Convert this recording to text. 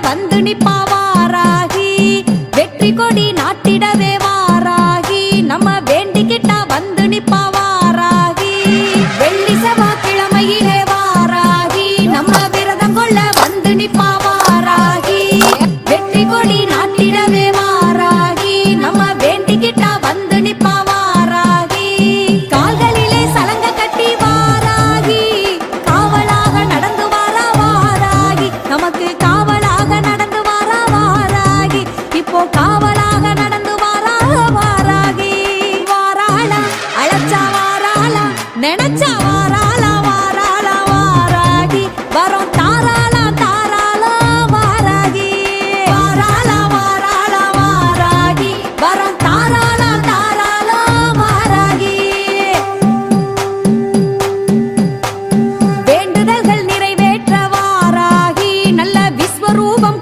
வந்து நிப்பா வாராகி, வெற்றி கொடி நாட்டிடவே வாராகி, நம்ம வேண்டிக்கிட்டா வந்து நிப்பா வாராகி. வெள்ளி செவ்வாய்க்கிழமையிலே வாராகி, நம்ம விரதம் கொள்ள வந்து நிப்பா வாராகி, வெற்றி கொடி நாட்டிடவே வாராகி, நம்ம வேண்டிக்கிட்டா வந்து நிப்பா வாராகி. கால்களிலே சலங்க கட்டி வாராகி, காவலாக நடந்து வாரா வாராகி, நமக்கு காவலாக நடந்து வாரா வாராகி, இப்போ காவலாக நடந்து வாரா வாராகி. வாராளா அழைச்சா வாராளா, நினைச்சா வாராளா வாராளா வாராகி, வரோம் தாராளா தாராளா வாராகி. வாராளா வாராளா வாராகி, வரோம் தாராளா தாராளா வாராகி. வேண்டுதல்கள் நிறைவேற்ற வாராகி, நல்ல விஸ்வரூபம்